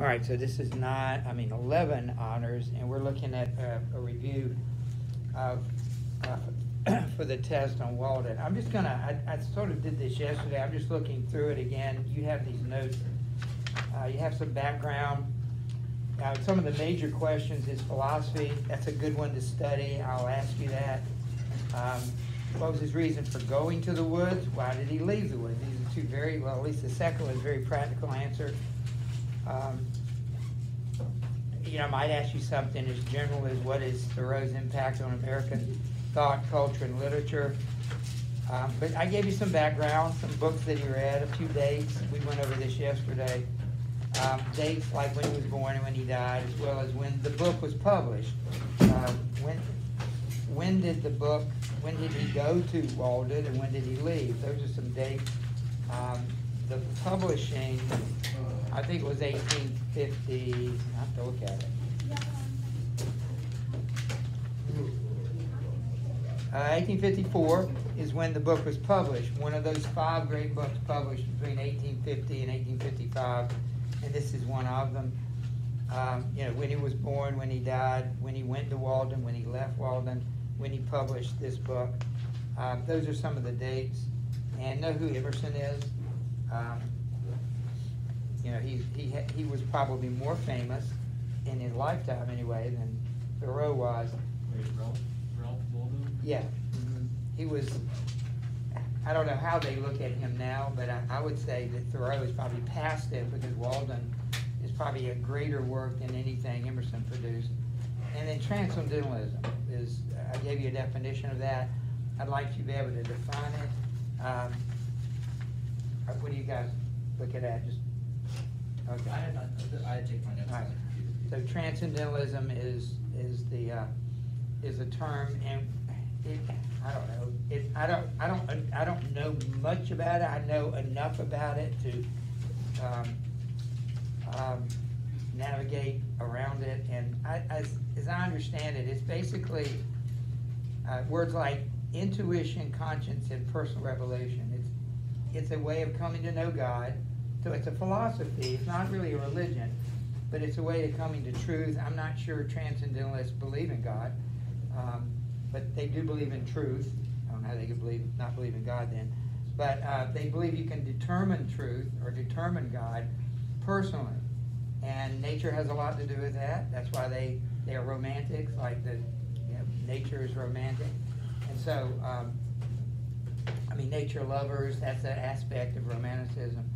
All right, so this is 11 honors, and we're looking at a review of for the test on Walden. I'm just gonna, I sort of did this yesterday. I'm just looking through it again. You have these notes. You have some background. Some of the major questions is philosophy. That's a good one to study. I'll ask you that. What was his reason for going to the woods? Why did he leave the woods? These are two very, well, at least the second one is a very practical answer. I might ask you something as general as what is Thoreau's impact on American thought, culture, and literature. But I gave you some background, some books that he read, a few dates. We went over this yesterday. Dates like when he was born and when he died, as well as when the book was published. When did he go to Walden and when did he leave? Those are some dates. The publishing, I think it was 1850. I have to look at it. 1854 is when the book was published. One of those 5 great books published between 1850 and 1855, and this is one of them. When he was born, when he died, when he went to Walden, when he left Walden, when he published this book. Those are some of the dates. And know who Emerson is? He was probably more famous in his lifetime anyway than Thoreau was. Ralph Walden? Yeah. Mm-hmm. He was, I don't know how they look at him now, but I would say that Thoreau is probably past him because Walden is probably a greater work than anything Emerson produced. And then transcendentalism is, I gave you a definition of that. I'd like you to be able to define it. What do you guys look at? Just okay. I take my notes. Right. So transcendentalism is a term, and I don't know much about it. I know enough about it to navigate around it. And as I understand it, it's basically words like intuition, conscience, and personal revelation. It's a way of coming to know God. So it's a philosophy. It's not really a religion, but it's a way of coming to truth. I'm not sure transcendentalists believe in God, but they do believe in truth. I don't know how they could not believe in God then. But they believe you can determine truth or determine God personally. And nature has a lot to do with that. That's why they are romantics, like nature is romantic. And so, nature lovers, that's an aspect of romanticism.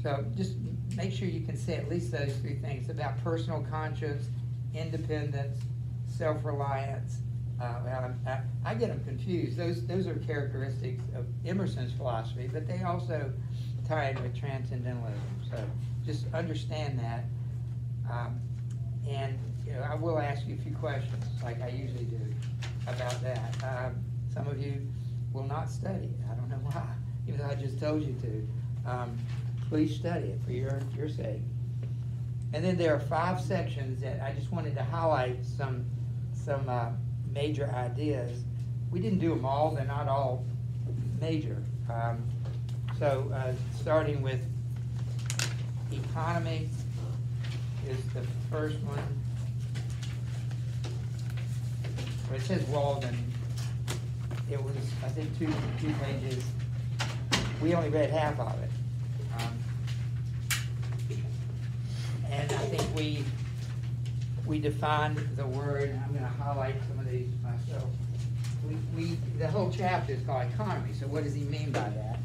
So just make sure you can say at least those 3 things about personal conscience, independence, self-reliance. I get them confused. Those are characteristics of Emerson's philosophy, but they also tie in with transcendentalism. So just understand that. And I will ask you a few questions, like I usually do, about that. Some of you will not study. I don't know why, even though I just told you to. Please study it for your sake. And then there are 5 sections that I just wanted to highlight some major ideas. We didn't do them all. They're not all major. Starting with economy is the first one. Where it says Walden, it was, I think, two pages. We only read half of it. And I think we defined the word. I'm going to highlight some of these myself. The whole chapter is called economy, so what does he mean by that?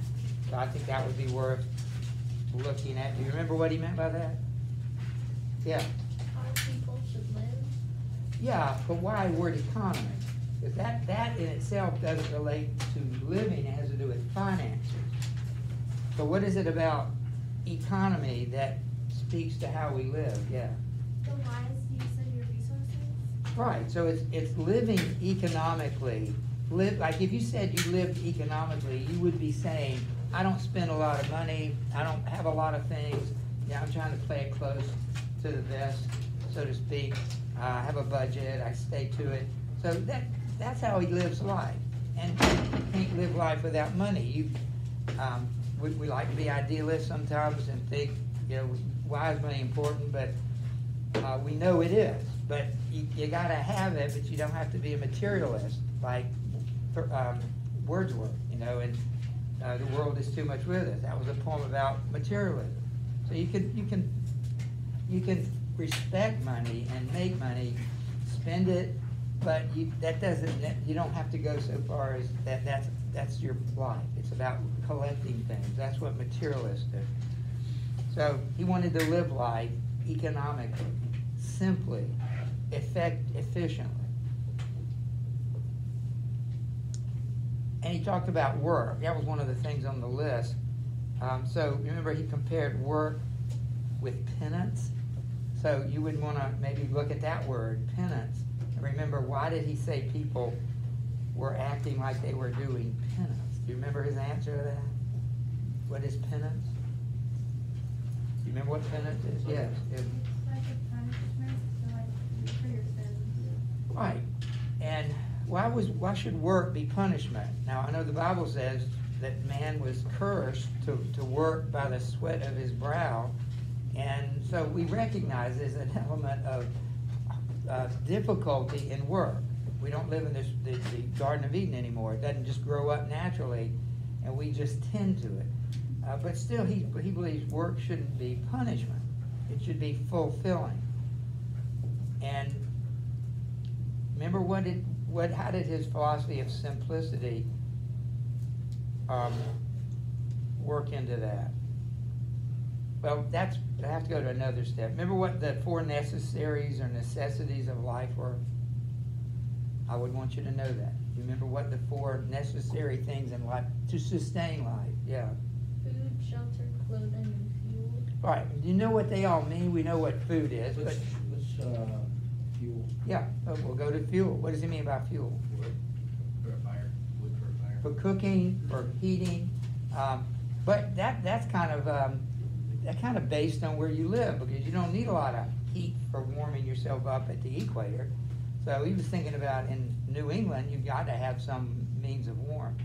So I think that would be worth looking at. Do you remember what he meant by that? Yeah. How people should live? Yeah, but why word economy? Because that in itself doesn't relate to living. It has to do with finances. So what is it about economy that speaks to how we live? Yeah. The wise use of your resources? Right. So it's living economically. Like if you said you lived economically, you would be saying, I don't spend a lot of money. I don't have a lot of things. Yeah, I'm trying to play it close to the vest, so to speak. I have a budget. I stay to it. So that's how he lives life. And you can't live life without money. we like to be idealists sometimes and think, why is money important? But we know it is. But you got to have it, but you don't have to be a materialist like Wordsworth, and the world is too much with us. That was a poem about materialism. So you can respect money and make money, spend it, but that doesn't. You don't have to go so far as that. That's your life. It's about collecting things. That's what materialists do. So he wanted to live life economically, simply, efficiently. And he talked about work. That was one of the things on the list. So remember, he compared work with penance. So you would want to maybe look at that word, penance, and remember, why did he say people were acting like they were doing penance? Do you remember his answer to that? What is penance? Do you remember what penance is? Yes. It's like a punishment, so like for your sins. Right. And why should work be punishment? Now, I know the Bible says that man was cursed to work by the sweat of his brow. And so we recognize there's an element of difficulty in work. We don't live in the Garden of Eden anymore. It doesn't just grow up naturally, and we just tend to it. But still, he believes work shouldn't be punishment. It should be fulfilling. And remember, how did his philosophy of simplicity work into that? Well, I have to go to another step. Remember what the 4 necessaries or necessities of life were? I would want you to know that. Do you remember what the 4 necessary things in life to sustain life? Yeah. Food, shelter, clothing, and fuel. Right. You know what they all mean. We know what food is. Which fuel? Yeah. We'll go to fuel. What does he mean by fuel? Wood for a fire. Wood for a fire. For cooking, for heating. But that's kind of based on where you live, because you don't need a lot of heat for warming yourself up at the equator. So he was thinking about in New England, you've got to have some means of warmth.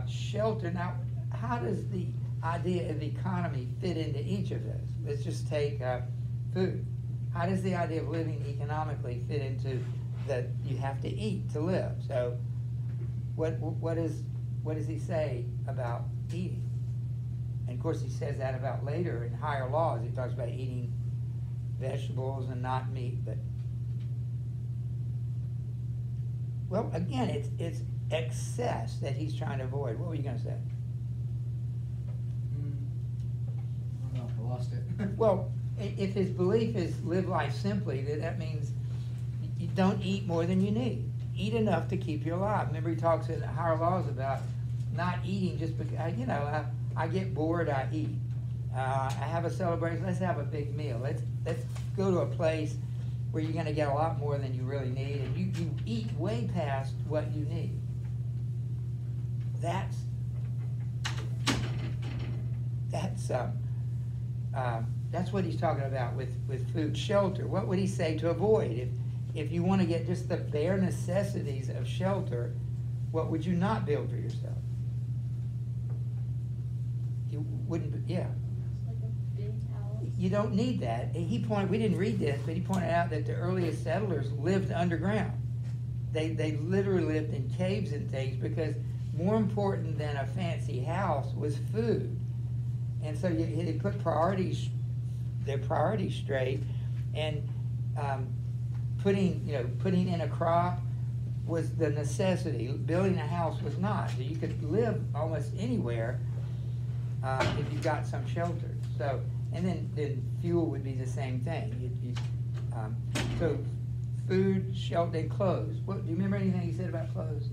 Shelter. Now, how does the idea of economy fit into each of those? Let's just take food. How does the idea of living economically fit into that you have to eat to live? So what does he say about eating? And of course, he says that about later in higher laws. He talks about eating vegetables and not meat. But well, again, it's excess that he's trying to avoid. What were you going to say? I don't know, I lost it. Well, if his belief is live life simply, that means you don't eat more than you need. Eat enough to keep you alive. Remember, he talks in higher laws about not eating just because, I get bored, I eat. I have a celebration, let's have a big meal. Let's go to a place where you're going to get a lot more than you really need, and you eat way past what you need. That's what he's talking about with food. Shelter. What would he say to avoid? If you want to get just the bare necessities of shelter, what would you not build for yourself? You wouldn't, yeah. Like a big house. You don't need that. We didn't read this, but he pointed out that the earliest settlers lived underground. They literally lived in caves and things, because more important than a fancy house was food. And so they put their priorities straight, and putting in a crop was the necessity. Building a house was not. So you could live almost anywhere if you got some shelter. So, and then fuel would be the same thing. So food, shelter, and clothes. Do you remember anything he said about clothes?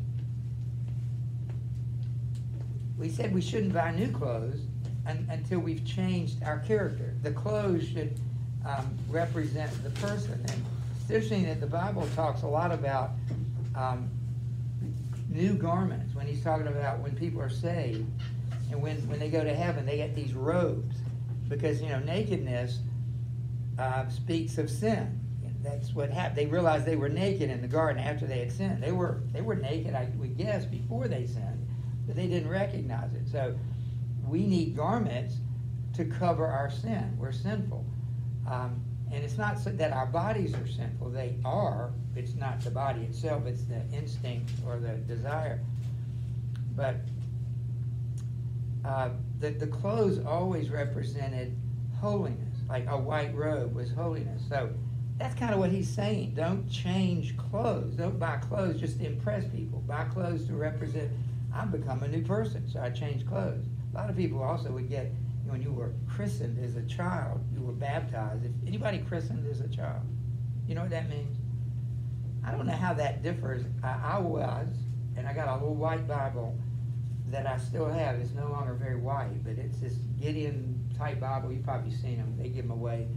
We said we shouldn't buy new clothes until we've changed our character. The clothes should represent the person. And it's interesting that the Bible talks a lot about new garments when he's talking about when people are saved, and when they go to heaven, they get these robes, because nakedness speaks of sin. That's what happened. They realized they were naked in the garden after they had sinned. They were naked, I would guess, before they sinned, but they didn't recognize it. So we need garments to cover our sin. We're sinful. And it's not so that our bodies are sinful. They are. It's not the body itself. It's the instinct or the desire. But the clothes always represented holiness. Like a white robe was holiness. So that's kind of what he's saying. Don't change clothes. Don't buy clothes just to impress people. Buy clothes to represent, I've become a new person, so I change clothes. A lot of people also would get, when you were christened as a child, you were baptized. If anybody christened as a child, you know what that means? I don't know how that differs. I was, and I got a little white Bible that I still have. It's no longer very white, but it's this Gideon type Bible. You've probably seen them. They give them away.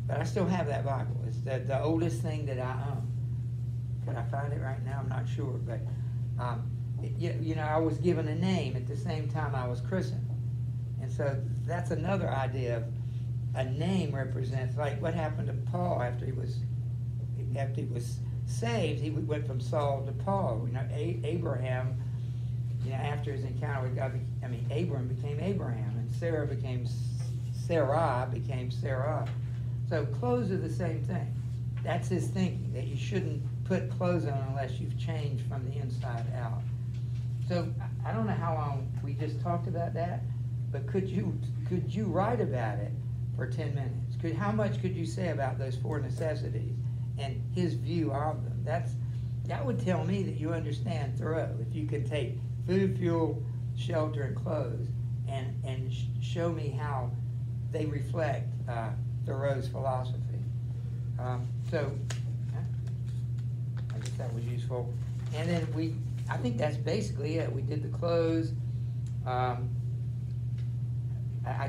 But I still have that Bible. It's the oldest thing that I own. Can I find it right now? I'm not sure. But, I was given a name at the same time I was christened. And so that's another idea of a name represents, like what happened to Paul after he was saved. He went from Saul to Paul. Abraham, after his encounter with God, Abram became Abraham, and Sarah became Sarah. So clothes are the same thing. That's his thinking, that you shouldn't put clothes on unless you've changed from the inside out. So I don't know how long we just talked about that, but could you write about it for 10 minutes? How much could you say about those four necessities and his view of them? That would tell me that you understand Thoreau. If you could take food, fuel, shelter, and clothes and show me how they reflect Thoreau's philosophy. So I guess that was useful. And then I think that's basically it. We did the clothes. I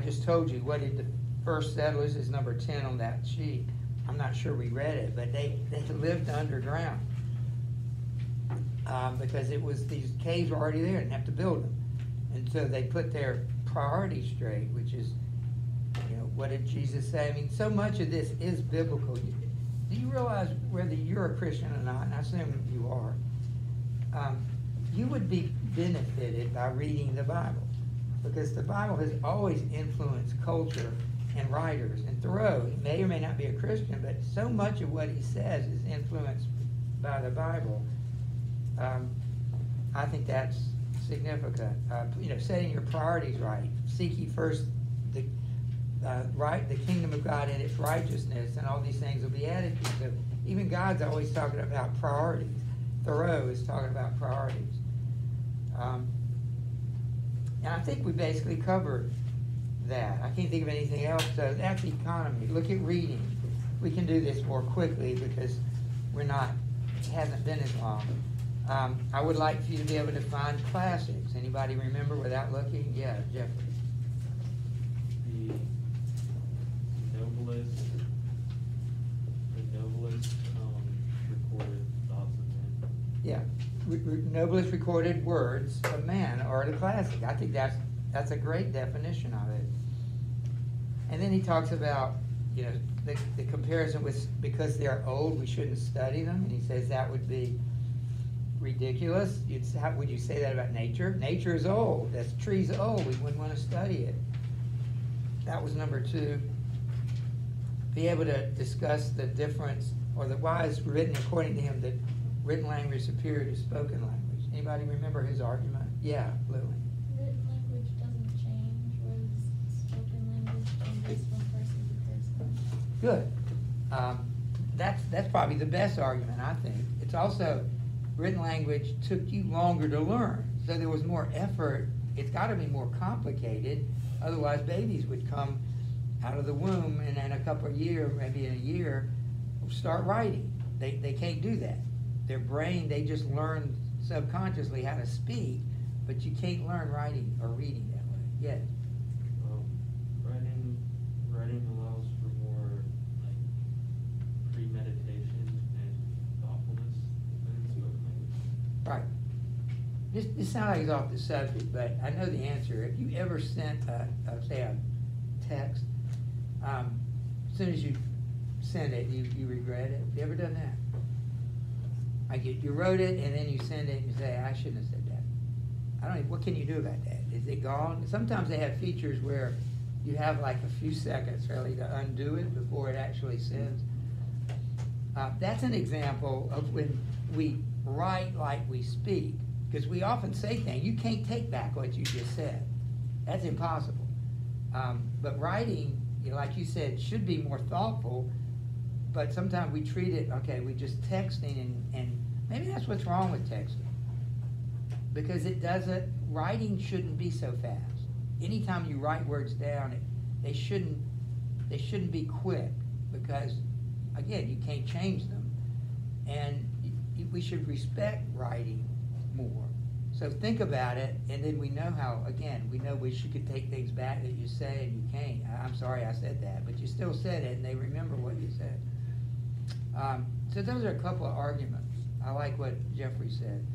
just told you what did the first settlers is number 10 on that sheet. I'm not sure we read it, but they lived underground because these caves were already there, didn't have to build them. And so they put their priorities straight, which is, what did Jesus say? I mean, so much of this is biblical. Do you realize whether you're a Christian or not, and I assume you are, you would be benefited by reading the Bible, because the Bible has always influenced culture and writers. And Thoreau, he may or may not be a Christian, but so much of what he says is influenced by the Bible. I think that's significant. Setting your priorities right. Seek ye first the kingdom of God and its righteousness, and all these things will be added to you. So even God's always talking about priorities. Thoreau is talking about priorities. And I think we basically covered that. I can't think of anything else. So that's economy. Look at reading. We can do this more quickly because it hasn't been as long. I would like for you to be able to find classics. Anybody remember without looking? Yeah, Jeffrey. The noblest recorded thoughts of men. Yeah, noblest recorded words of man are the classic. I think that's a great definition of it. And then he talks about, the comparison with, because they're old, we shouldn't study them. And he says that would be ridiculous. How would you say that about nature? Nature is old. That tree's old. We wouldn't want to study it. That was number 2. Be able to discuss the difference, or why is written according to him that written language is superior to spoken language. Anybody remember his argument? Yeah, Lily. Written language doesn't change, whereas spoken language changes from person to person. Good. That's probably the best argument, I think. It's also, written language took you longer to learn, so there was more effort. It's got to be more complicated, otherwise babies would come out of the womb and in a couple of years, maybe in a year, start writing. They can't do that. Their brain, they just learn subconsciously how to speak, but you can't learn writing or reading that way. Yes. Writing allows for more premeditation and thoughtfulness than spoken language. Right. This sounds like it's off the subject, but I know the answer. Have you ever sent a text? As soon as you send it, you regret it. Have you ever done that? Like you wrote it and then you send it and you say, I shouldn't have said that. What can you do about that? Is it gone? Sometimes they have features where you have like a few seconds really to undo it before it actually sends. That's an example of when we write like we speak, because we often say things, you can't take back what you just said. That's impossible. But writing, like you said, should be more thoughtful, but sometimes we treat it, okay, we just texting, and maybe that's what's wrong with texting. Because writing shouldn't be so fast. Anytime you write words down, they shouldn't be quick, because again, you can't change them, and we should respect writing more. So think about it, and then we know we know we could take things back that you say and you can't. I'm sorry I said that, but you still said it, and they remember what you said. So those are a couple of arguments. I like what Jeffrey said.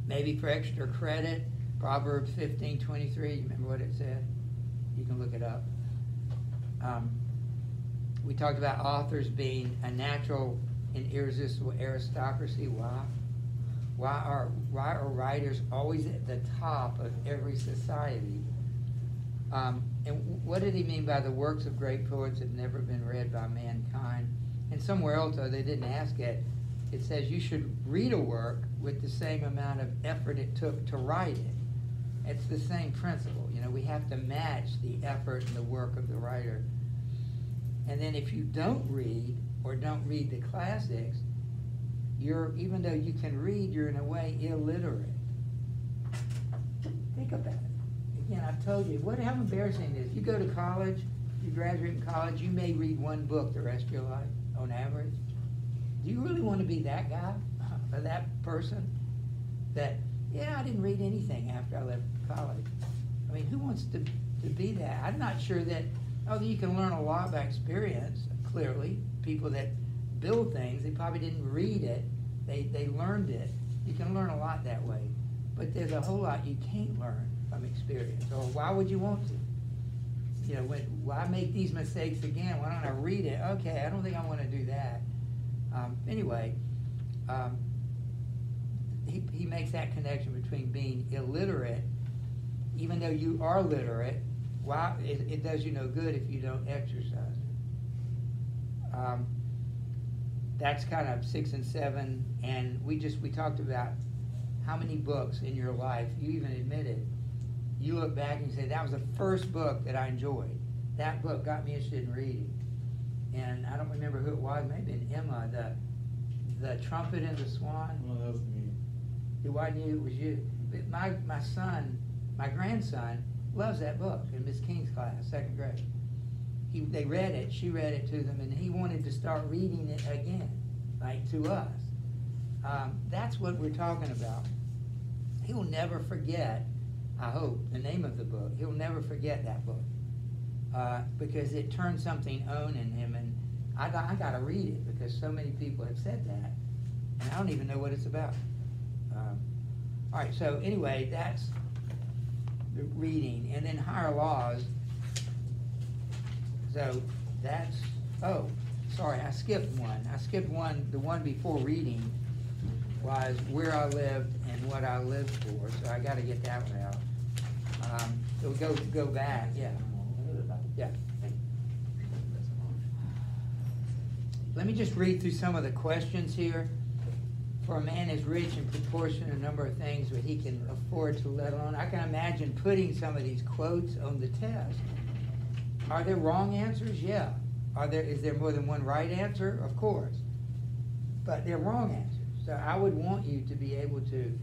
Maybe for extra credit, Proverbs 15:23, you remember what it said? You can look it up. We talked about authors being a natural and irresistible aristocracy. Why? Why are writers always at the top of every society? And what did he mean by the works of great poets have never been read by mankind? And somewhere else, though they didn't ask it, it says you should read a work with the same amount of effort it took to write it. It's the same principle. We have to match the effort and the work of the writer. And then if you don't read, or don't read the classics, even though you can read, you're in a way illiterate. Think about it. Again, I've told you, how embarrassing it is. You go to college, you graduate from college, you may read one book the rest of your life, on average. Do you really want to be that guy, or that person? That, I didn't read anything after I left college. I mean, who wants to be that? I'm not sure that, you can learn a lot by experience, clearly. People that build things, they probably didn't read it, they learned it. You can learn a lot that way. But there's a whole lot you can't learn from experience. Or why would you want to? Why make these mistakes again? Why don't I read it? Okay, I don't think I want to do that. Anyway, he makes that connection between being illiterate, even though you are literate. Why it does you no good if you don't exercise it. That's kind of 6 and 7, and we talked about how many books in your life, you even admitted, you look back and you say, that was the first book that I enjoyed. That book got me interested in reading. And I don't remember who it was, maybe in Emma, the Trumpet and the Swan. Well, that was me. I knew it was you. But my grandson loves that book in Miss King's class, 2nd grade. They read it, she read it to them, and he wanted to start reading it again, like to us. That's what we're talking about. He will never forget, I hope, the name of the book. He'll never forget that book because it turned something on in him, and I got to read it because so many people have said that, and I don't even know what it's about. All right, so anyway, that's the reading, and then higher laws. So that's, sorry, I skipped one. The one before reading was where I lived and what I lived for, so I got to get that one out. So we go back, yeah. Let me just read through some of the questions here. For a man is rich in proportion to a number of things that he can afford to let alone. I can imagine putting some of these quotes on the test. Are there wrong answers? Yeah. Is there more than one right answer? Of course. But they're wrong answers. So I would want you to be able to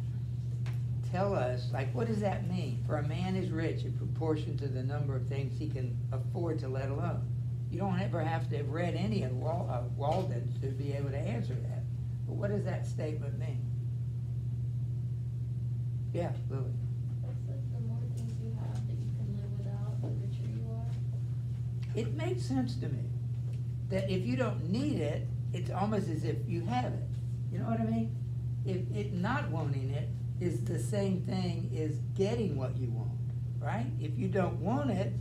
tell us, like, what does that mean? For a man is rich in proportion to the number of things he can afford to let alone. You don't ever have to have read any of Walden to be able to answer that. But what does that statement mean? Yeah, Lily. It's like the more things you have that you can live without, the richer you are. It makes sense to me that if you don't need it, it's almost as if you have it. You know what I mean? If it not wanting it is the same thing as getting what you want, right? If you don't want it,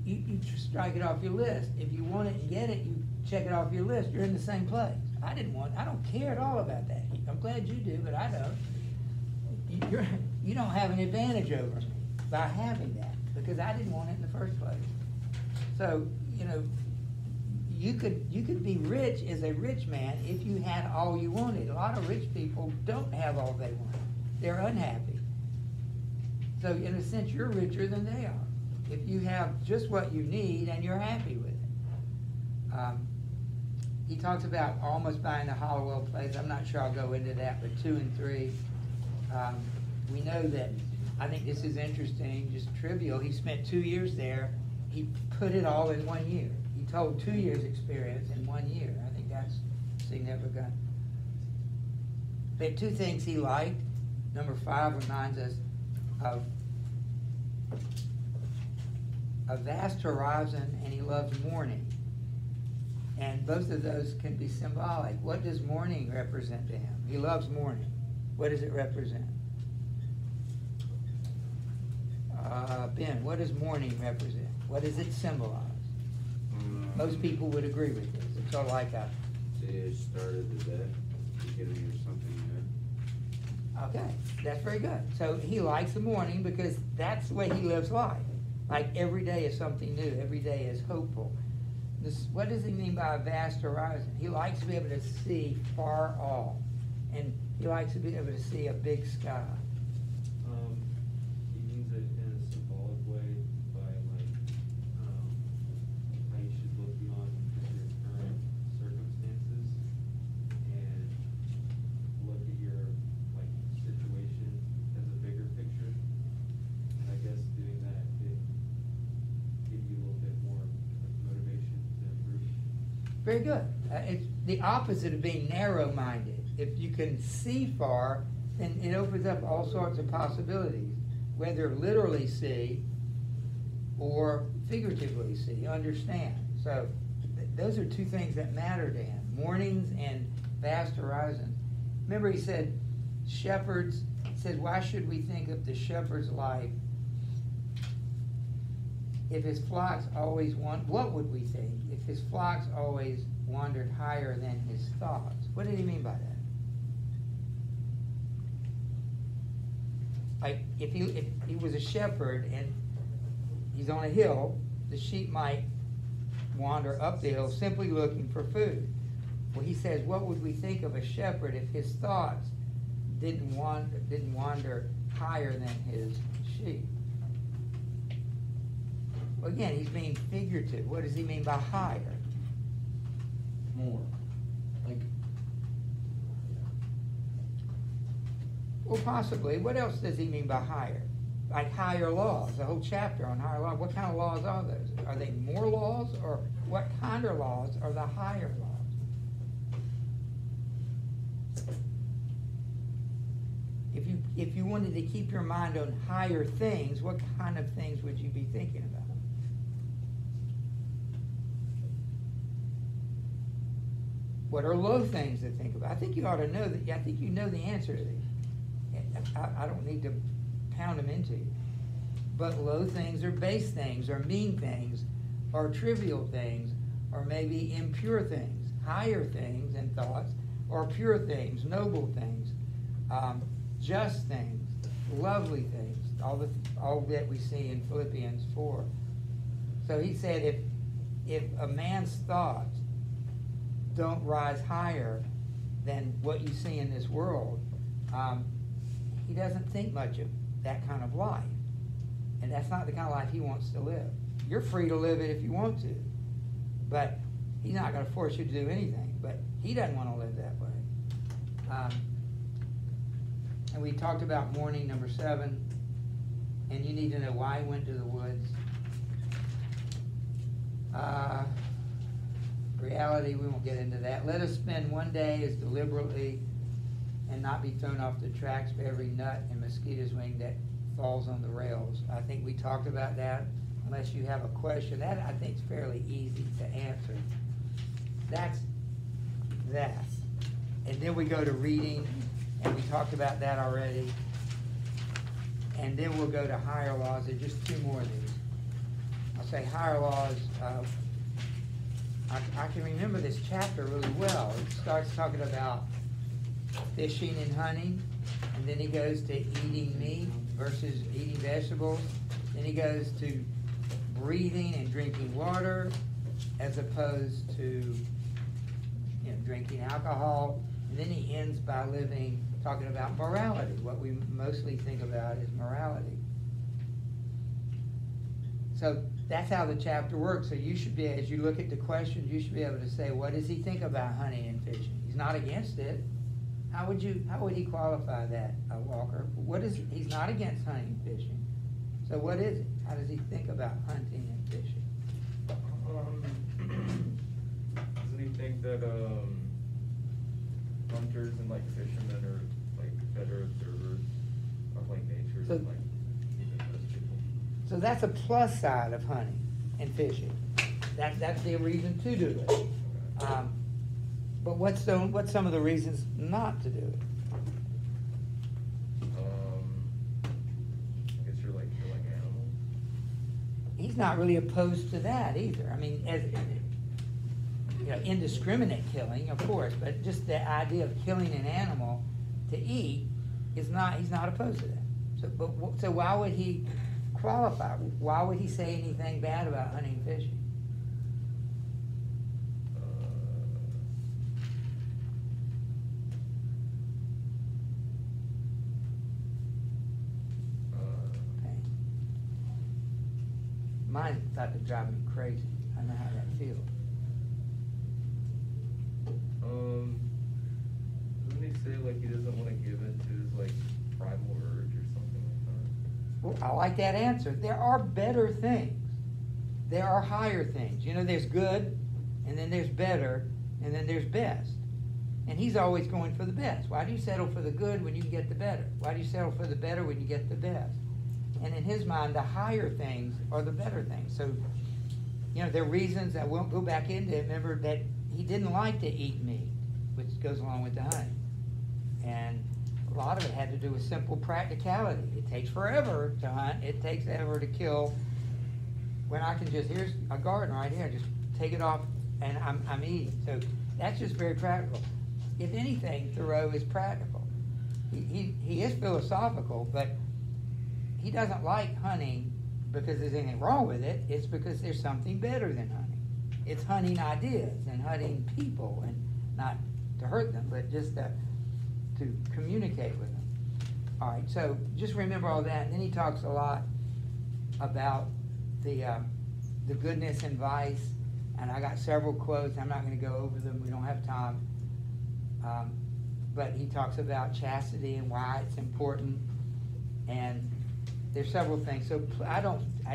you strike it off your list. If you want it and get it, you check it off your list. You're in the same place. I don't care at all about that. I'm glad you do, but I don't. you don't have an advantage over me by having that, because I didn't want it in the first place. So, you know, you could be rich as a rich man if you had all you wanted. A lot of rich people don't have all they want. They're unhappy. So in a sense, you're richer than they are if you have just what you need and you're happy with it. He talks about almost buying the Hollowell place. I'm not sure I'll go into that, but 2 and 3. We know that, I think this is interesting, just trivial. He spent 2 years there. He put it all in 1 year. He told 2 years' experience in 1 year. I think that's significant. But 2 things he liked. Number 5 reminds us of a vast horizon, and he loves morning. And both of those can be symbolic. What does morning represent to him? He loves morning. What does it represent? Ben, what does morning represent? What does it symbolize? Most people would agree with this. It's sort of like a... The start of the day, beginning of something new. Okay, that's very good. So he likes the morning because that's the way he lives life. Like every day is something new. Every day is hopeful. What does he mean by a vast horizon? He likes to be able to see far off. And he likes to be able to see a big sky. He means it in a symbolic way by like how you should look beyond your current circumstances and look at your like situation as a bigger picture. And I guess doing that could give you a little bit more like, motivation to improve. Very good. It's the opposite of being narrow-minded. If you can see far, then it opens up all sorts of possibilities, whether literally see or figuratively see, understand. So those are 2 things that matter to him, mornings and vast horizons. Remember he said, shepherds, he said, why should we think of the shepherd's life if his flocks always what would we think if his flocks always wandered higher than his thoughts? What did he mean by that? Like if he was a shepherd and he's on a hill, the sheep might wander up the hill simply looking for food. Well, he says, what would we think of a shepherd if his thoughts didn't wander higher than his sheep? Well, again, he's being figurative. What does he mean by higher? More. Like, Well, possibly. What else does he mean by higher? Like higher laws, a whole chapter on higher laws. What kind of laws are those? Are they more laws, or what kind of laws are the higher laws? If you wanted to keep your mind on higher things, what kind of things would you be thinking about? What are low things to think about? I think you ought to know that. I think you know the answer to these. I don't need to pound them into you. But low things are base things, or mean things, or trivial things, or maybe impure things. Higher things and thoughts, or pure things, noble things, just things, lovely things, all that we see in Philippians 4. So he said if a man's thoughts don't rise higher than what you see in this world, he doesn't think much of that kind of life. And that's not the kind of life he wants to live. You're free to live it if you want to, but he's not going to force you to do anything. But he doesn't want to live that way. And we talked about mourning, number 7, and you need to know why he went to the woods. Reality, we won't get into that. Let us spend one day as deliberately and not be thrown off the tracks for every nut and mosquito's wing that falls on the rails. I think we talked about that. Unless you have a question, that I think is fairly easy to answer. That's that. And then we go to reading, and we talked about that already. And then we'll go to higher laws. There's just 2 more of these. I'll say higher laws. I can remember this chapter really well. It starts talking about fishing and hunting, and then he goes to eating meat, versus eating vegetables. Then he goes to breathing and drinking water as opposed to, drinking alcohol. And then he ends by talking about morality. What we mostly think about is morality. So that's how the chapter works. So you should be, as you look at the questions, you should be able to say, what does he think about hunting and fishing? He's not against it. How would he qualify that, Walker? He's not against hunting and fishing. So what is it? How does he think about hunting and fishing? Doesn't he think that hunters and like fishermen are like better observers of like nature than like even most people? So that's a plus side of hunting and fishing. That's the reason to do it. But what's some of the reasons not to do it? I guess you're like animals. He's not really opposed to that either. I mean, as indiscriminate killing, of course, but just the idea of killing an animal to eat he's not opposed to that. So why would he qualify? Why would he say anything bad about hunting and fishing? Mine thought to drive me crazy. I know how that feels. Doesn't he say like he doesn't want to give in to his like primal urge or something like that? Well, I like that answer. There are better things. There are higher things. There's good, and then there's better, and then there's best. And he's always going for the best. Why do you settle for the good when you can get the better? Why do you settle for the better when you get the best? And in his mind, the higher things are the better things. So, there are reasons I won't go back into it. Remember that he didn't like to eat meat, which goes along with the hunting. And a lot of it had to do with simple practicality. It takes forever to hunt. It takes ever to kill. When I can here's a garden right here, just take it off and I'm eating. So that's just very practical. If anything, Thoreau is practical. He is philosophical, but he doesn't like hunting because there's anything wrong with it. It's because there's something better than hunting. It's hunting ideas and hunting people, and not to hurt them, but just to communicate with them. All right, so just remember all that. And then he talks a lot about the goodness and vice, and I got several quotes. I'm not going to go over them. We don't have time. But he talks about chastity and why it's important, and there's several things. So I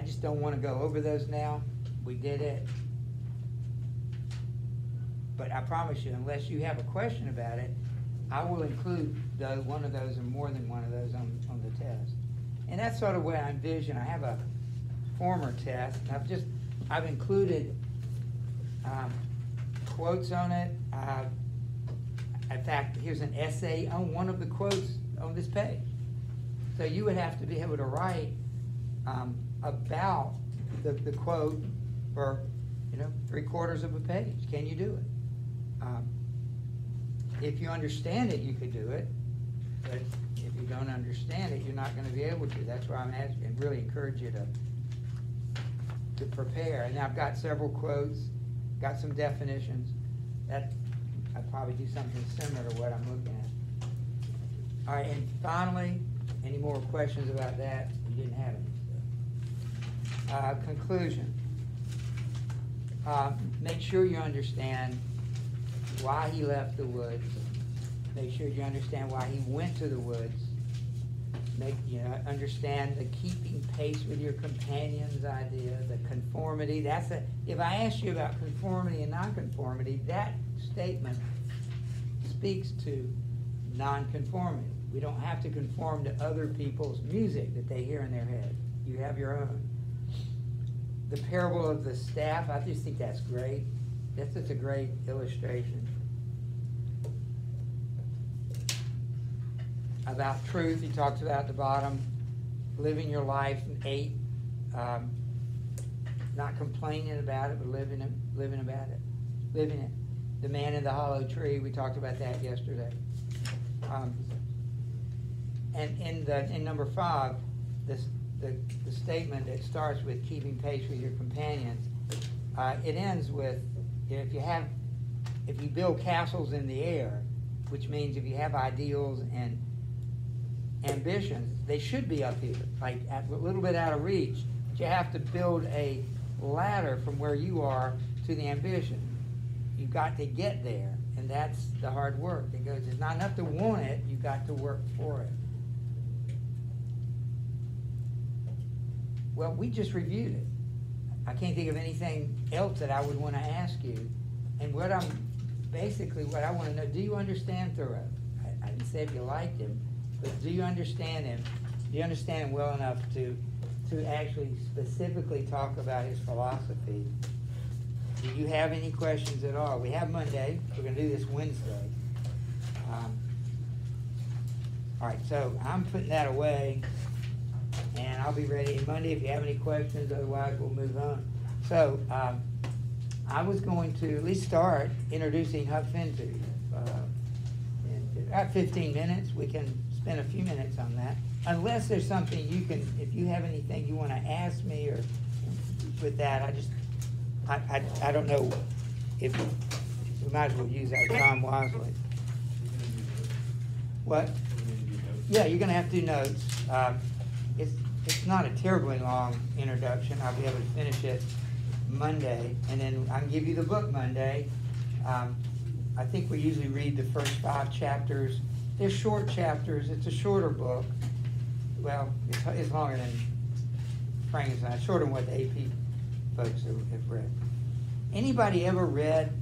just don't want to go over those now. We did it. But I promise you, unless you have a question about it, I will include one of those or more than one of those on the test. And that's sort of what I envision. I have a former test. I've included quotes on it. In fact, here's an essay on one of the quotes on this page. So you would have to be able to write about the quote for 3/4 of a page. Can you do it? If you understand it, you could do it. But if you don't understand it, you're not going to be able to. That's why I'm asking and really encourage you to prepare. And I've got several quotes, got some definitions. I'd probably do something similar to what I'm looking at. All right, and finally, any more questions about that? You didn't have any. Conclusion. Make sure you understand why he left the woods. Make sure you understand why he went to the woods. Understand the keeping pace with your companions idea, the conformity. If I ask you about conformity and nonconformity, that statement speaks to nonconformity. We don't have to conform to other people's music that they hear in their head. You have your own. The parable of the staff, I just think that's great. That's just a great illustration. About truth, he talks about at the bottom, living your life, 8, not complaining about it, but living about it, living it. The man in the hollow tree, we talked about that yesterday. And in number 5, the statement that starts with keeping pace with your companions, it ends with, if you build castles in the air, which means if you have ideals and ambitions, they should be up here, like a little bit out of reach. But you have to build a ladder from where you are to the ambition. You've got to get there, and that's the hard work. It goes, it's not enough to want it, you've got to work for it. Well, we just reviewed it. I can't think of anything else that I would want to ask you. And what I want to know, do you understand Thoreau? I didn't say if you liked him, but do you understand him? Do you understand him well enough to actually specifically talk about his philosophy? Do you have any questions at all? We have Monday. We're going to do this Wednesday. All right, so I'm putting that away, and I'll be ready Monday if you have any questions. Otherwise, we'll move on. So I was going to at least start introducing Huck Finn to you. In about 15 minutes, we can spend a few minutes on that. Unless there's something you can, if you have anything you want to ask me or with that, I don't know if we might as well use our time wisely. What? Yeah, you're going to have to do notes. It's not a terribly long introduction. I'll be able to finish it Monday, and then I can give you the book Monday. I think we usually read the first 5 chapters. They're short chapters. It's a shorter book. Well, it's longer than Frankenstein. Shorter than what the AP folks have read. Anybody ever read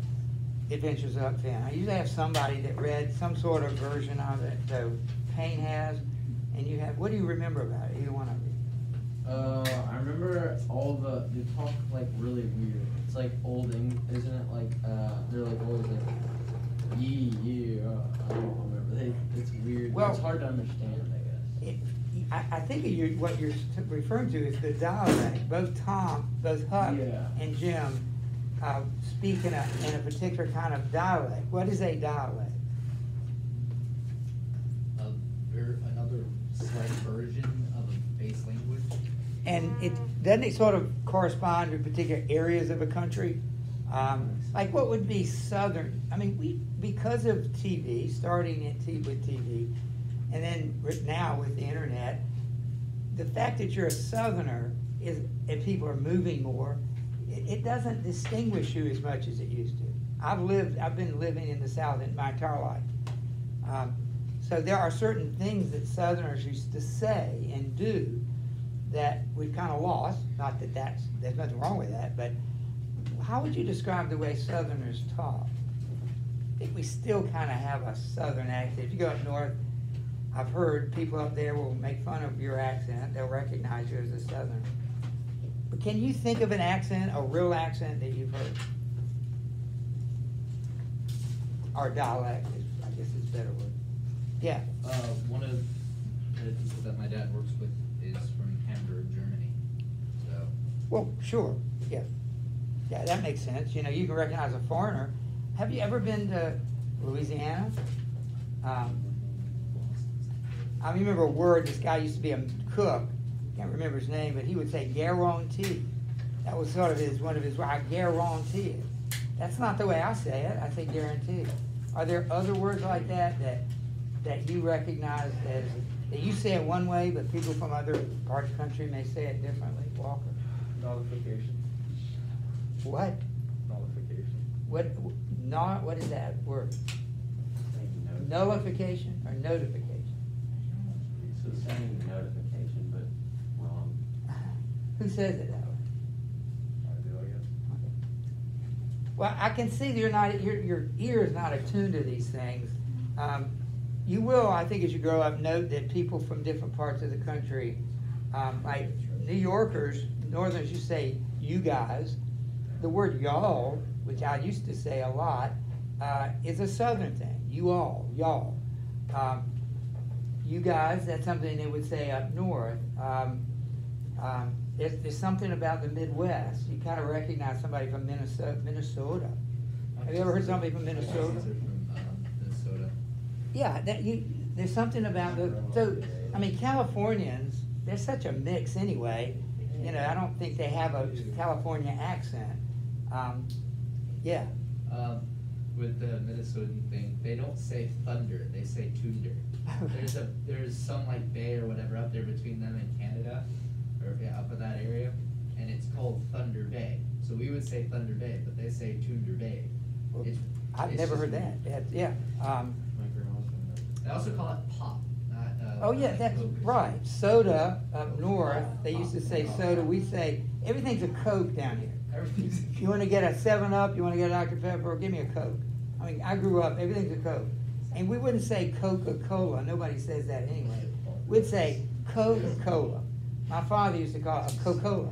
Adventures of Huck Finn? I usually have somebody that read some sort of version of it. So Payne has, and you have. What do you remember about it? Either one of you? I remember they talk like really weird. It's like old English, isn't it? Like, they're like always like, I don't remember. It's weird. Well, it's hard to understand, I guess. I think what you're referring to is the dialect. Both Huck and Jim speak in a particular kind of dialect. What is a dialect? Another slight version of a base language. And doesn't it sort of correspond to particular areas of a country? Like what would be Southern? I mean, because of TV, starting with TV, and then now with the internet, the fact that you're a Southerner and people are moving more, it doesn't distinguish you as much as it used to. I've been living in the South in my entire life. So there are certain things that Southerners used to say and do that we've kind of lost. Not that there's nothing wrong with that, but how would you describe the way Southerners talk? I think we still kind of have a Southern accent. If you go up north, I've heard people up there will make fun of your accent. They'll recognize you as a Southerner. But can you think of an accent, a real accent that you've heard? Or dialect, I guess is a better word. Yeah. One of the people that my dad works with is from Hamburg, Germany. So. Well, sure. Yeah. Yeah, that makes sense. You know, you can recognize a foreigner. Have you ever been to Louisiana? I remember a word. This guy used to be a cook. Can't remember his name, but he would say guarantee. That was sort of one of his. I guarantee it. That's not the way I say it. I say guarantee. Are there other words like that you recognize as that you say it one way, but people from other parts of the country may say it differently? Walker. Nullification. What? Nullification. What is that word? Nullification or notification? So saying notification, but wrong. Who says it that way? I do, I guess. Well, I can see that your ear is not attuned to these things. You will, I think, as you grow up, note that people from different parts of the country, like New Yorkers, Northerners, you say you guys. The word y'all, which I used to say a lot, is a Southern thing. You all, y'all. You guys, that's something they would say up north. There's something about the Midwest. You kind of recognize somebody from Minnesota. Have you ever heard somebody from Minnesota? Minnesota. Yeah, there's something about so, I mean, Californians they're such a mix anyway. You know, I don't think they have a California accent. Yeah. With the Minnesotan thing, they don't say thunder, they say tunder. There's some like bay or whatever up there between them and Canada, or yeah, up in that area, and it's called Thunder Bay. So we would say Thunder Bay, but they say Tunder Bay. I've never heard that. Yeah. They also call it pop, not. Oh, yeah, that's Coke. right. Soda up north, they used to say soda. We say, everything's a Coke down here. Everything's. You want to get a 7-Up, you want to get a Dr. Pepper, give me a Coke. I mean, I grew up, everything's a Coke. And we wouldn't say Coca-Cola. Nobody says that anyway. We'd say Coca-Cola. My father used to call it a Coca-Cola.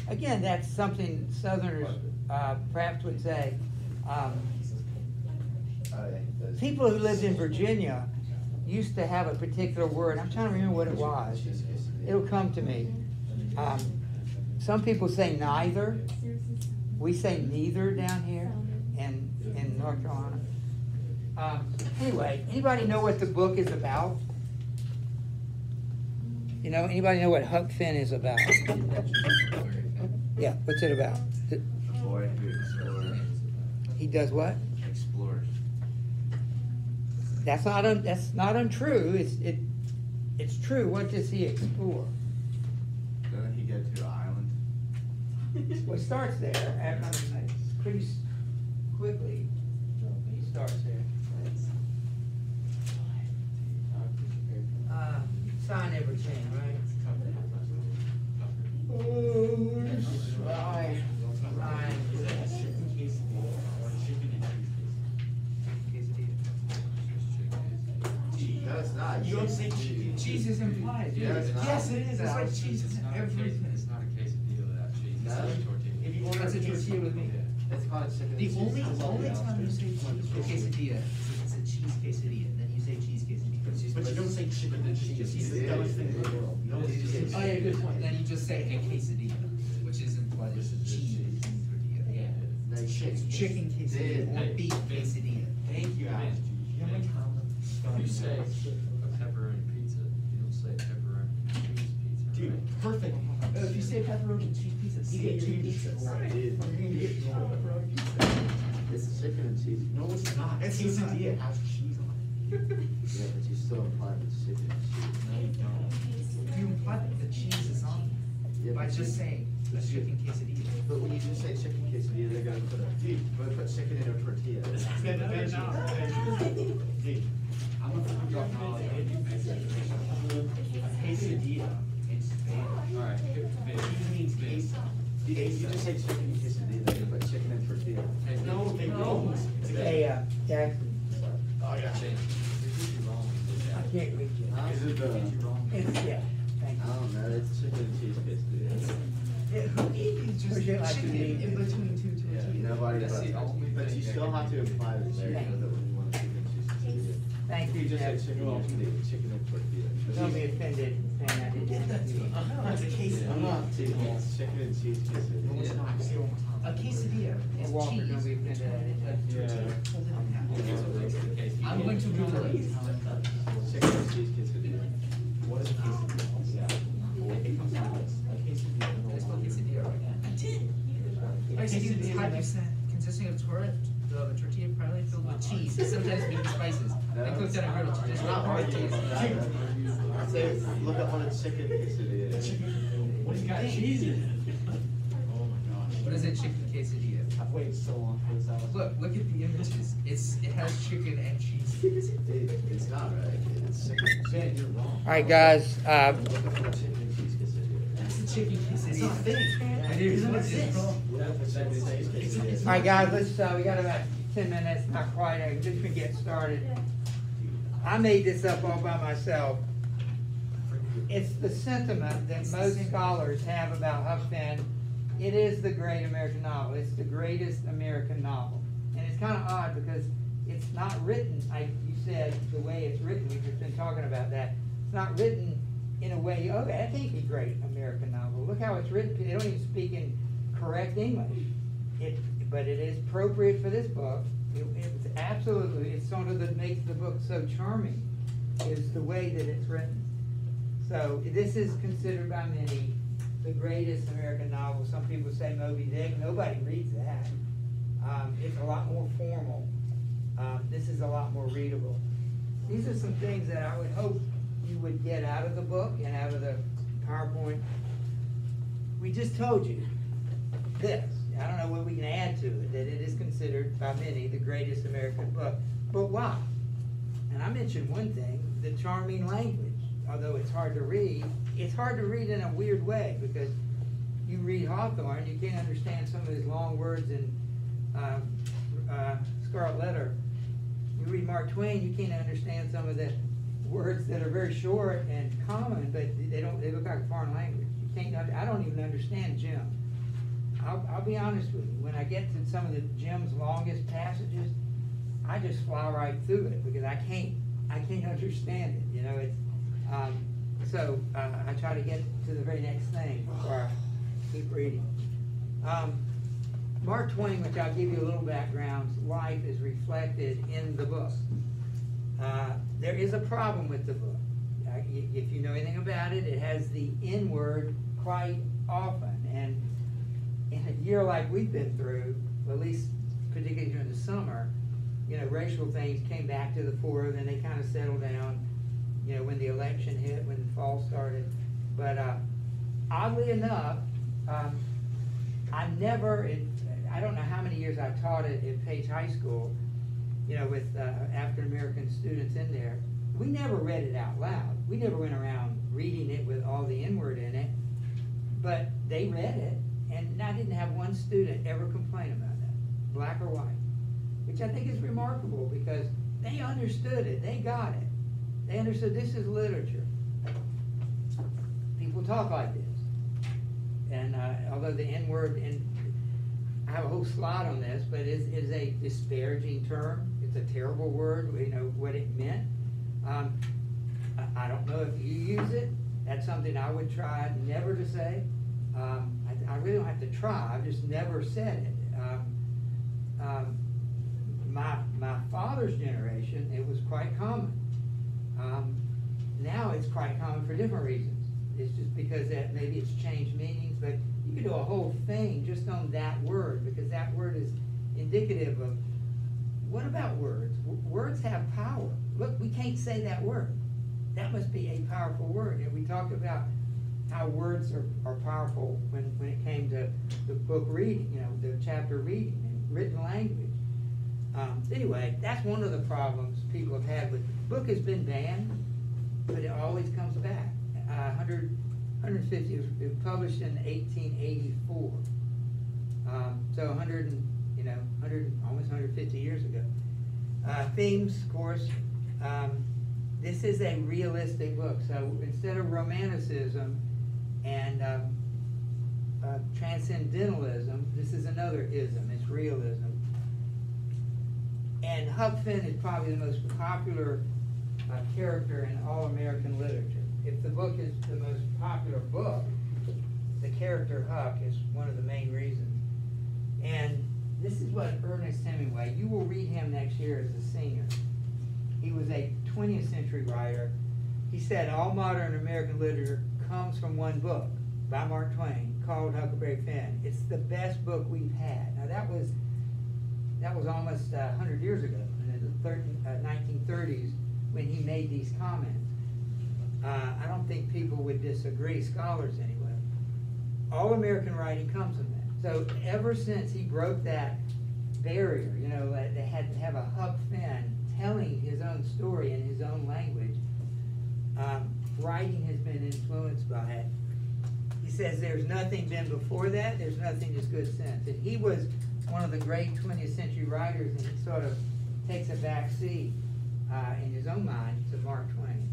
Again, that's something Southerners perhaps would say. People who lived in Virginia used to have a particular word. I'm trying to remember what it was. It'll come to me. Some people say neither. We say neither down here in North Carolina. Anyway, anybody know what the book is about? You know, anybody know what Huck Finn is about? Yeah, what's it about? A boy who explores. He does what? Explores. That's not untrue. It's true. What does he explore? Doesn't he go to an island? Well, he starts there. Pretty quickly. He starts there. Sign everything, right? No, it's not. You don't say cheese. Cheese is implied. Yeah, it's not. Yes, it is. It's like cheese is It's in not a everything. it's not a quesadilla without cheese. It's No? a tortilla. If you order a tortilla with me. It's called a chicken. The only time you say quesadilla is if it's a cheese quesadilla, then you say cheese quesadilla. But you don't say chicken and cheese. It's the dumbest thing in the world. No one says Oh yeah, good point. Then you just say a quesadilla, which is implied as a cheese tortilla. Yeah. No, It's chicken quesadilla or beef quesadilla. Thank you, Alex. You know how many You say a pepperoni pizza, you don't say pepperoni cheese pizza. Dude, right? perfect. If you say pepperoni and cheese pizza, you get two pizzas. Dude, it's chicken and cheese. No, it's not. It's quesadilla has cheese on it. Yeah, but you still imply it's chicken and cheese. No, you don't. You imply that the cheese is on Yeah, by but just you- saying a chicken quesadilla. But when you just say chicken quesadilla, they're gonna put chicken in a tortilla. Dude, I'm gonna put you on knowledge. A quesadilla in Spain. Alright, Cheese means queso. Dude, if you just say chicken quesadilla, they're gonna put chicken in tortilla. No, they don't. Hey, Jackson, Oh, yeah. I can't read you. Is it the? It's, yeah, thank I don't know. It's chicken and cheese quesadilla. Who eats just Would you like to chicken eat? in between two tortillas? Nobody, That's the only but thing you that still can have to be- imply that there, Thank that when you want a chicken and cheese quesadilla. Thank You you, just say Jeff. chicken and chicken and tortilla. Don't be offended saying I didn't. No, it's a quesadilla. I'm not chicken, it's chicken and cheese No, quesadilla. it's not. Say it one more A time. quesadilla is Walker, cheese. don't be offended I didn't. Folded in half. I'm going to Google it. Chicken and cheese quesadilla. What is a quesadilla? It comes down to this. A quesadilla. It's called quesadilla right now. Quesadilla is 5% consisting of the tortilla primarily filled with cheese, sometimes meat and spices, and cooked on a griddle to just I'm not arguing tortillas. with that. I say, look at what a chicken quesadilla is. What, you got cheese in it? Oh my gosh. What is a chicken quesadilla? I've waited so long for this, Alex. Look at the images. It has chicken and cheese. It's not right. It's chicken. Ben, you're wrong. All right, guys, Look at what chicken and cheese quesadilla is. It's a chicken quesadilla. It is. What What is is this? wrong? Look at what chicken and cheese quesadilla is. all right, guys, let's, we got about 10 minutes, not quite, I'm just gonna get started. I made this up all by myself. It's the sentiment that most scholars have about Huck Finn. It is the great American novel. It's the greatest American novel. And it's kind of odd because it's not written, you said, the way it's written. We've just been talking about that. It's not written in a way, oh, that ain't a great American novel. Look how it's written. They don't even speak in correct English. But it is appropriate for this book. It's absolutely, it's sort of that makes the book so charming, is the way that it's written. So this is considered by many the greatest American novel. Some people say Moby Dick. Nobody reads that. It's a lot more formal. This is a lot more readable. These are some things that I would hope you would get out of the book and out of the PowerPoint. We just told you this. I don't know what we can add to it, that it is considered by many the greatest American book. But why? And I mentioned one thing, the charming language. Although it's hard to read in a weird way, because you read Hawthorne, you can't understand some of his long words in Scarlet Letter. You read Mark Twain, you can't understand some of the words that are very short and common, but they look like a foreign language. I don't even understand Jim. I'll be honest with you, when I get to some of the Jim's longest passages, I just fly right through it, because I can't understand it, you know. It's so I try to get to the very next thing before I keep reading. Mark Twain, which I'll give you a little background, life is reflected in the book. There is a problem with the book. If you know anything about it, it has the N word quite often. And in a year like we've been through, at least particularly during the summer, you know, racial things came back to the fore, then they kind of settled down, you know, when the election hit, when the fall started. But oddly enough, I don't know how many years I taught it at Page High School, you know, with African-American students in there. We never read it out loud. We never went around reading it with all the N-word in it, but they read it, and I didn't have one student ever complain about that, black or white, which I think is remarkable, because they understood it, they got it. They understood this is literature. People talk like this. And although the N-word, and I have a whole slide on this, but it is a disparaging term. It's a terrible word, you know, what it meant. I don't know if you use it. That's something I would try never to say. I really don't have to try. I've just never said it. My father's generation, it was quite common. Now it's quite common for different reasons. It's just because that maybe it's changed meanings, but you could do a whole thing just on that word, because that word is indicative of, what about words? Words have power. Look, we can't say that word. That must be a powerful word. And we talked about how words are powerful when it came to the book reading, you know, the chapter reading and written language. Anyway, that's one of the problems people have had with the book. Has been banned, but it always comes back. 150, it was published in 1884. So 100, almost 150 years ago. Themes, of course. This is a realistic book. So instead of romanticism and transcendentalism, this is another ism. It's realism. And Huck Finn is probably the most popular character in all American literature. If the book is the most popular book, the character Huck is one of the main reasons. And this is what Ernest Hemingway, you will read him next year as a senior. He was a 20th century writer. He said all modern American literature comes from one book by Mark Twain called Huckleberry Finn. It's the best book we've had. Now that was almost 100 years ago, in the 1930s, when he made these comments. I don't think people would disagree, scholars anyway. All American writing comes from that. So ever since he broke that barrier, you know, they had to have a Huck Finn telling his own story in his own language, writing has been influenced by it. He says there's nothing been before that, there's nothing as good since. And he was one of the great 20th century writers, and he sort of takes a back seat in his own mind to Mark Twain.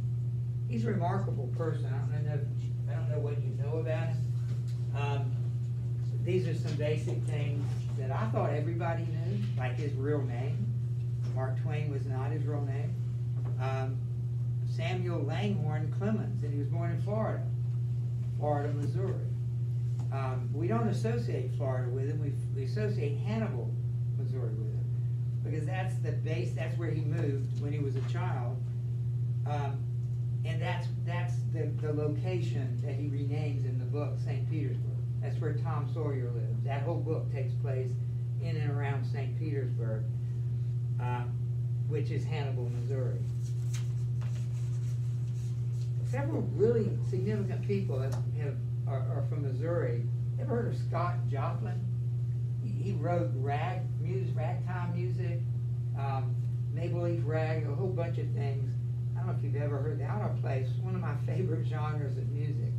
He's a remarkable person. I don't know what you know about him. These are some basic things that I thought everybody knew, like his real name. Mark Twain was not his real name. Samuel Langhorne Clemens, and he was born in Florida, Missouri. We don't associate Florida with him. We associate Hannibal, Missouri with him, because that's the base, that's where he moved when he was a child. And that's the location that he renames in the book, St. Petersburg. That's where Tom Sawyer lives. That whole book takes place in and around St. Petersburg, which is Hannibal, Missouri. Several really significant people are from Missouri. Ever heard of Scott Joplin? He wrote ragtime music, Maple Leaf Rag, a whole bunch of things. I don't know if you've ever heard that. Out of place, one of my favorite genres of music.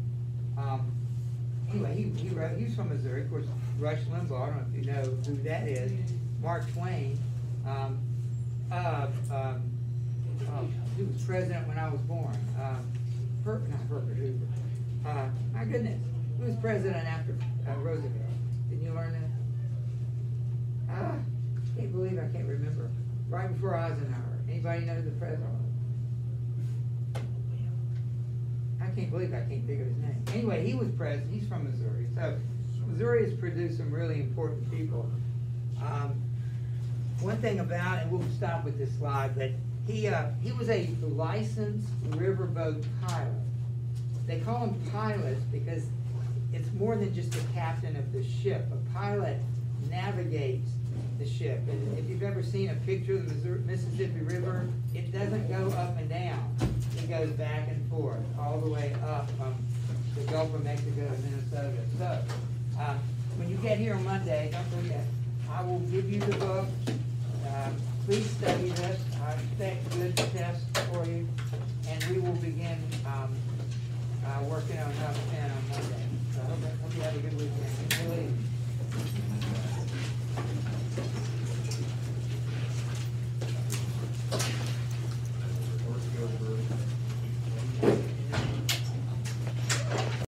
Anyway, he was from Missouri. Of course, Rush Limbaugh, I don't know if you know who that is. Mark Twain, who was president when I was born. Not Herbert Hoover. My goodness, who was president after Roosevelt? Didn't you learn that? Can't believe I can't remember. Right before Eisenhower. Anybody know the president? I can't believe I can't think of his name. Anyway, he was president. He's from Missouri. So Missouri has produced some really important people. One thing about, and we'll stop with this slide, but he was a licensed riverboat pilot. They call them pilots because it's more than just the captain of the ship. A pilot navigates the ship. And if you've ever seen a picture of the Mississippi River, it doesn't go up and down. It goes back and forth, all the way up from the Gulf of Mexico to Minnesota. So, when you get here on Monday, don't forget, I will give you the book. Please study this. I expect good tests for you. And we will begin working on another 10 on Monday.